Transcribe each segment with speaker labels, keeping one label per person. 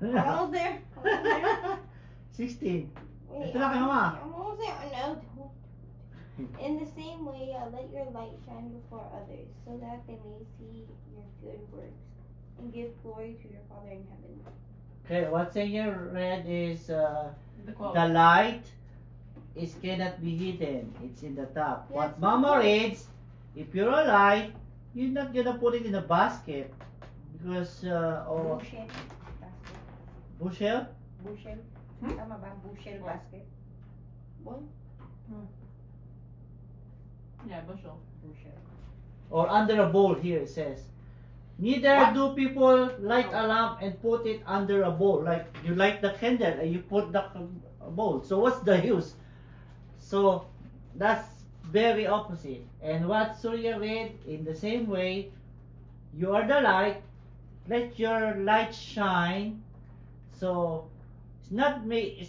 Speaker 1: Almost there.
Speaker 2: 16.
Speaker 1: Wait,
Speaker 2: Ito lang kay Mama.
Speaker 1: I'm almost there. No. In the same way, let your light shine before others, so that they may see your good works and give glory to your Father in heaven.
Speaker 2: Okay, what's in here red is
Speaker 3: quote.
Speaker 2: the light is cannot be hidden. It's in the top.
Speaker 1: Yeah,
Speaker 2: What
Speaker 1: it's
Speaker 2: Mama
Speaker 1: the
Speaker 2: reads, if you're a light, you're not gonna put it in a basket because or
Speaker 4: Bushel basket.
Speaker 2: bushel.
Speaker 4: Bushel. Tama ba? Bushel basket.
Speaker 1: What?
Speaker 3: Yeah, bushel.
Speaker 4: Bushel.
Speaker 2: Or under a bowl here it says. Neither
Speaker 3: What?
Speaker 2: do people light a lamp and put it under a bowl. Like you light the candle and you put the bowl. So what's the use? So that's very opposite. And what Surya read, in the same way, you are the light. Let your light shine. So it's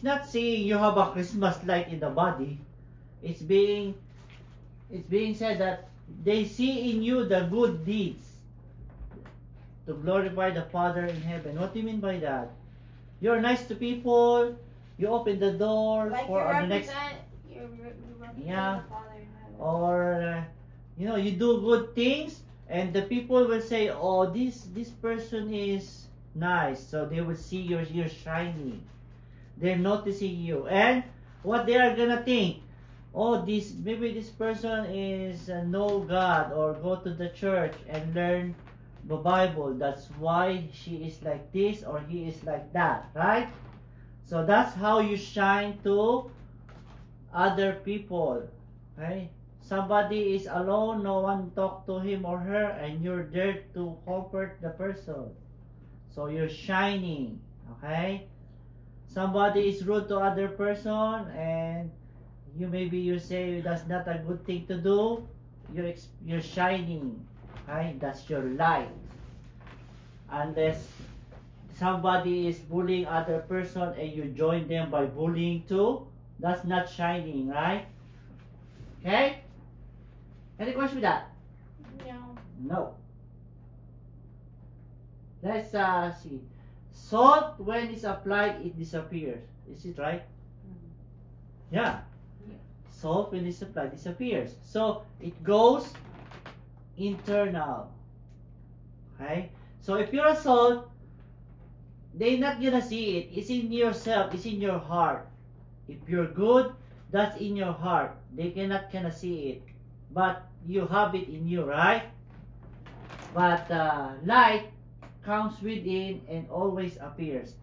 Speaker 2: not saying you have a Christmas light in the body. It's being said that they see in you the good deeds to glorify the Father in heaven. What do you mean by that? You're nice to people. You open the door
Speaker 1: Like
Speaker 2: for
Speaker 1: you
Speaker 2: the next,
Speaker 1: represent, you represent
Speaker 2: Yeah.
Speaker 1: the Father in heaven.
Speaker 2: or you do good things, and the people will say, "Oh, this person is nice." So they will see you're shining. They're noticing you, and what they are gonna think? Oh, maybe this person is know God or go to the church and learn the Bible. That's why she is like this or he is like that, right? So that's how you shine to other people. Okay? Somebody is alone, no one talk to him or her, and you're there to comfort the person. So you're shining. Okay? Somebody is rude to other person, and you say that's not a good thing to do. You're shining. Okay? That's your light. Unless somebody is bullying other person and you join them by bullying too, that's not shining, right? Okay? Any question with that?
Speaker 1: No.
Speaker 2: No. Let's see. Salt, when it's applied, it disappears. Is it right? Yeah. Salt, when it's applied, disappears. So it goes internal. Okay? So if you're a salt, they're not gonna see it. It's in yourself. It's in your heart. If you're good, that's in your heart. They cannot see it. But you have it in you, right? But light comes within and always appears.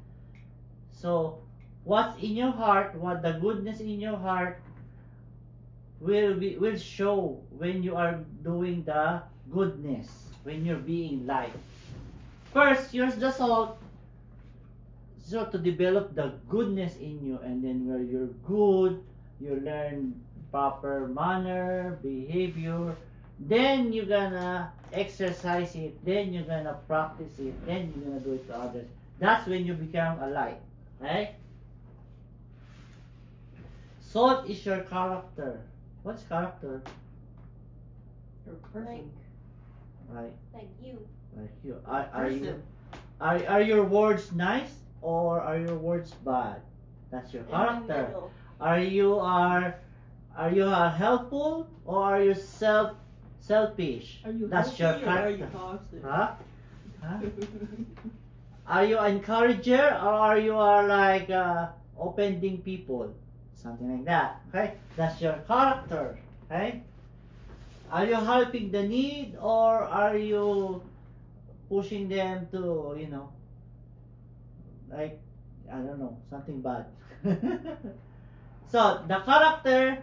Speaker 2: So what's in your heart, what the goodness in your heart will show when you are doing the goodness, when you're being light. First, here's the salt. So to develop the goodness in you, and then where you're good, you learn proper manner, behavior, then you're gonna exercise it, then you're gonna practice it, then you're gonna do it to others. That's when you become a light. Right? Salt is your character. What's character?
Speaker 3: Your person.
Speaker 2: Right.
Speaker 1: Like you.
Speaker 2: Like you. Are your words nice or are your words bad? That's your
Speaker 1: In the
Speaker 2: character.
Speaker 1: middle.
Speaker 2: Are you helpful or are you selfish?
Speaker 3: Are you
Speaker 2: That's your
Speaker 3: healthy or are you
Speaker 2: character.
Speaker 3: toxic?
Speaker 2: Huh? Are you encourager or are you like offending people? Something like that. Okay? That's your character. Okay? Are you helping the need or are you pushing them to, like, I don't know, something bad. So, the character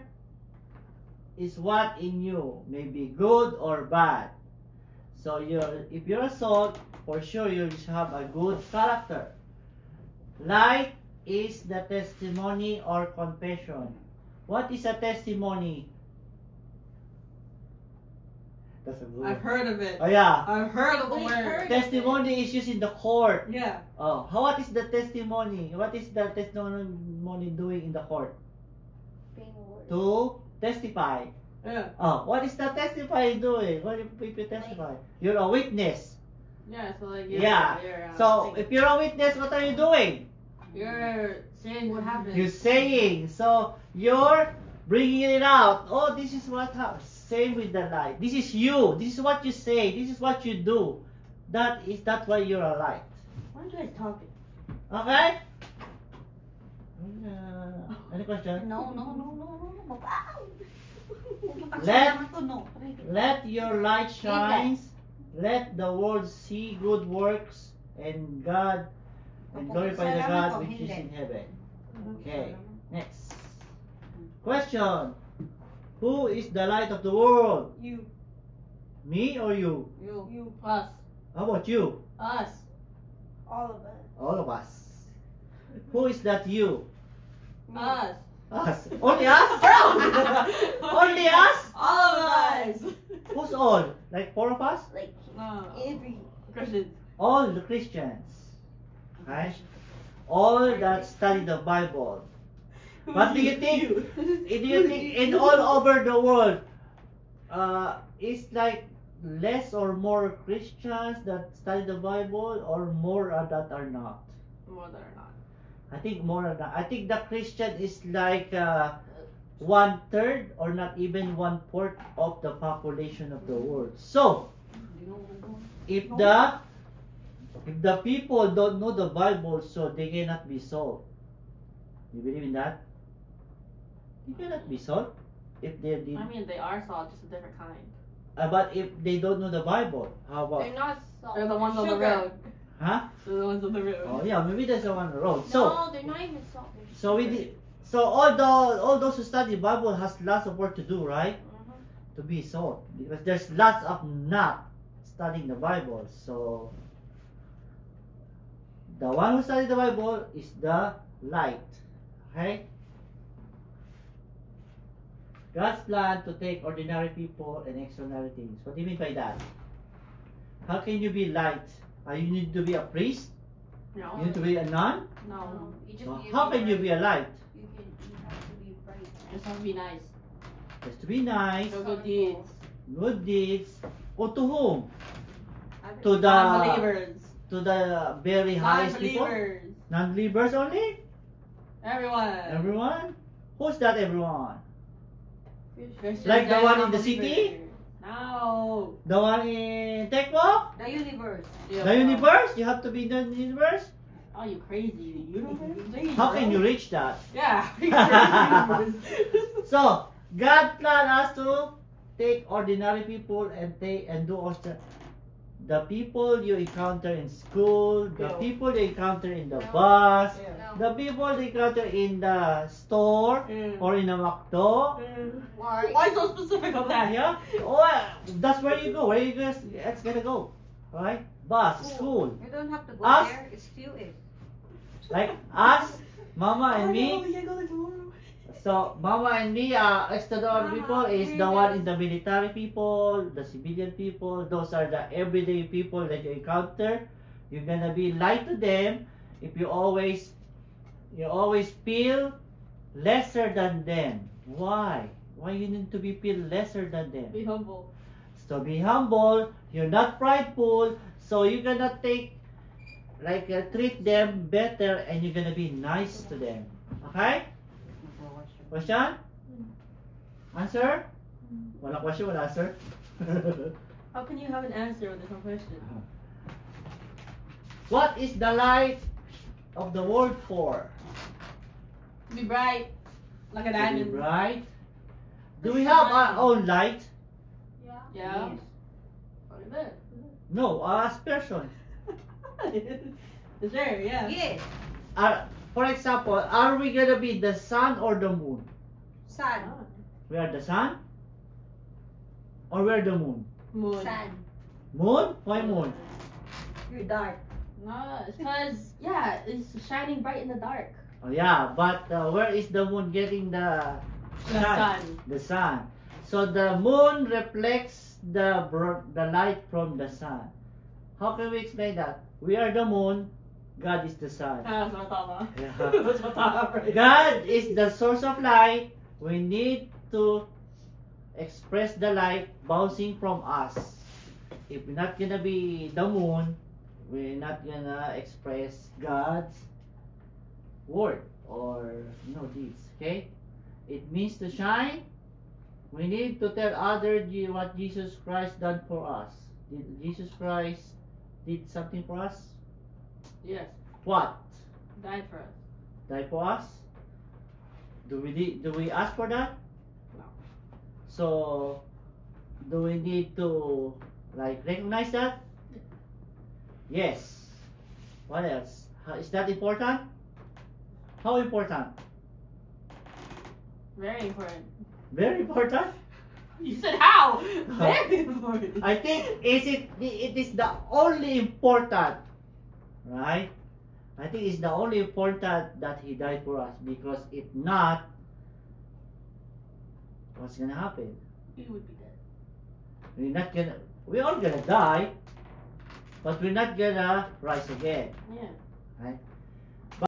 Speaker 2: is what in you, may be good or bad. So, if you're a salt, for sure you have a good character. Light is the testimony or confession. What is a testimony? That's a good
Speaker 3: I've heard of it.
Speaker 2: Oh yeah.
Speaker 3: I've heard of the
Speaker 1: We've
Speaker 3: word.
Speaker 1: heard-
Speaker 2: Testimony is used in the court.
Speaker 3: Yeah.
Speaker 2: Oh, what is the testimony? What is the testimony doing in the court?
Speaker 1: Being a word.
Speaker 2: To testify.
Speaker 3: Yeah.
Speaker 2: Oh, what is the testify doing? What if you testify? You're a witness.
Speaker 3: Yeah, so like
Speaker 2: Yeah. So if you're a witness, what are you doing?
Speaker 3: you're saying what happened.
Speaker 2: You're saying. So you're bringing it out. Oh, this is what happened. Same with the light. This is you. This is what you say. This is what you do. That's why you're a light.
Speaker 3: Why are you guys talking?
Speaker 2: Okay? Any question?
Speaker 4: No. Wow.
Speaker 2: Let your light shine. Let the world see good works and glorify the God which is in heaven. Okay. Next. Question. Who is the light of the world?
Speaker 4: You.
Speaker 2: Me or you?
Speaker 4: You.
Speaker 3: Us.
Speaker 2: How about you?
Speaker 3: Us.
Speaker 1: All of us.
Speaker 2: All of us. Who is that you?
Speaker 3: Us.
Speaker 2: Us. Only us? Only us?
Speaker 3: All of us.
Speaker 2: Who's all? Like 4 of us?
Speaker 1: Like
Speaker 3: No.
Speaker 1: every.
Speaker 3: Christians.
Speaker 2: All the Christians. Right? All that study the Bible. What do you think? Do you think in all over the world, it's like less or more Christians that study the Bible, or more that are not?
Speaker 3: More than or not.
Speaker 2: I think more than that. I think the Christian is like 1/3 or not even 1/4 of the population of the world. So, if the people don't know the Bible, so they cannot be solved. You believe in that? They cannot be solved if they did.
Speaker 3: I mean, they are salt, just a different kind.
Speaker 2: But if they don't know the Bible, how about?
Speaker 1: They're not salt.
Speaker 3: They're the ones on the
Speaker 1: sugar.
Speaker 3: road.
Speaker 2: Huh?
Speaker 3: They're the ones on the road.
Speaker 2: Oh yeah, maybe there's a one on the road. So,
Speaker 1: No, they're not even salt. They're
Speaker 2: so we
Speaker 1: sugar.
Speaker 2: did. So all those who study Bible has lots of work to do, right?
Speaker 1: Mhm.
Speaker 2: To be salt, because there's lots of not studying the Bible. So the one who studies the Bible is the light. Okay? God's plan to take ordinary people and extraordinary things. What do you mean by that? How can you be light? You need to be a priest?
Speaker 3: No.
Speaker 2: You need to be a nun?
Speaker 3: No.
Speaker 1: You just
Speaker 2: So
Speaker 1: be
Speaker 2: how can you be a light?
Speaker 1: You have to be bright.
Speaker 3: Just have to be nice.
Speaker 2: Just to be nice,
Speaker 3: Show good deeds.
Speaker 2: good deeds. Or to whom? To
Speaker 3: Non-believers.
Speaker 2: the very highest people?
Speaker 3: Non-believers.
Speaker 2: Non-believers only?
Speaker 3: Everyone.
Speaker 2: Everyone? Who's that everyone?
Speaker 3: Christians
Speaker 2: Like the
Speaker 3: and
Speaker 2: one in the
Speaker 3: non-believers.
Speaker 2: city?
Speaker 3: No.
Speaker 2: The one in Tekmo?
Speaker 4: The universe.
Speaker 3: Yeah.
Speaker 2: The universe? You have to be in the universe?
Speaker 3: Oh, you crazy. You don't crazy,
Speaker 2: How can
Speaker 3: bro.
Speaker 2: you reach that?
Speaker 3: Yeah. Universe.
Speaker 2: So, God planned us to take ordinary people and do the people you encounter in school, the
Speaker 3: Yeah.
Speaker 2: people you encounter in the bus,
Speaker 3: Yeah.
Speaker 2: the people you encounter in the store
Speaker 3: Mm.
Speaker 2: or in a McDo.
Speaker 3: Why so specific on that?
Speaker 2: Yeah. Oh, that's where you go. Where you guys it's gonna go, right? Bus, school.
Speaker 4: You don't have to go
Speaker 2: Us?
Speaker 4: there. It still is.
Speaker 2: Like us, Mama and
Speaker 3: I
Speaker 2: me.
Speaker 3: know, we can go there tomorrow.
Speaker 2: So, Mama and me, extraordinary people is the one in the military people, the civilian people. Those are the everyday people that you encounter. You're gonna be light to them if you always feel lesser than them. Why? Why you need to be feel lesser than them?
Speaker 3: Be humble.
Speaker 2: So be humble. You're not prideful. So you're gonna treat them better, and you're gonna be nice to them. Okay? Question? Answer? Wala question, wala answer?
Speaker 3: How can you have an answer with different question?
Speaker 2: What is the light of the world for?
Speaker 3: Be bright. Like an
Speaker 2: To be
Speaker 3: diamond.
Speaker 2: bright? Do we have our own light?
Speaker 1: Yeah.
Speaker 3: Yeah.
Speaker 4: Yes.
Speaker 3: What is it?
Speaker 2: No, us person.
Speaker 3: Sure, yeah.
Speaker 4: Yes.
Speaker 2: For example, are we gonna be the sun or the moon?
Speaker 4: Sun.
Speaker 2: We are the sun? Or we are the moon?
Speaker 3: Moon.
Speaker 4: Sun.
Speaker 2: Moon? Why moon?
Speaker 4: You're dark.
Speaker 3: No, it's because, yeah, it's shining bright in the dark.
Speaker 2: Oh yeah, but where is the moon getting the
Speaker 3: The
Speaker 2: shine?
Speaker 3: sun.
Speaker 2: The sun. So the moon reflects the light from the sun. How can we explain that? We are the moon, God is the sun.
Speaker 3: That's what I thought about.
Speaker 2: Yeah.
Speaker 3: That's what I thought, right?
Speaker 2: God is the source of light. We need to express the light bouncing from us. if we're not gonna be the moon, we're not gonna express God's word or deeds. Okay? It means to shine. We need to tell others what Jesus Christ done for us. Did Jesus Christ did something for us?
Speaker 3: Yes.
Speaker 2: What?
Speaker 3: Died for us.
Speaker 2: Die for us? Do we ask for that?
Speaker 3: No.
Speaker 2: So do we need to recognize that? Yes. What else? Is that important? How important?
Speaker 3: Very important.
Speaker 2: Very important.
Speaker 3: You said how? Very important.
Speaker 2: I think it is the only important, right? I think it's the only important that he died for us, because if not, what's gonna happen?
Speaker 3: We would be dead.
Speaker 2: We're all gonna die, but we're not gonna rise again,
Speaker 3: Yeah.
Speaker 2: right?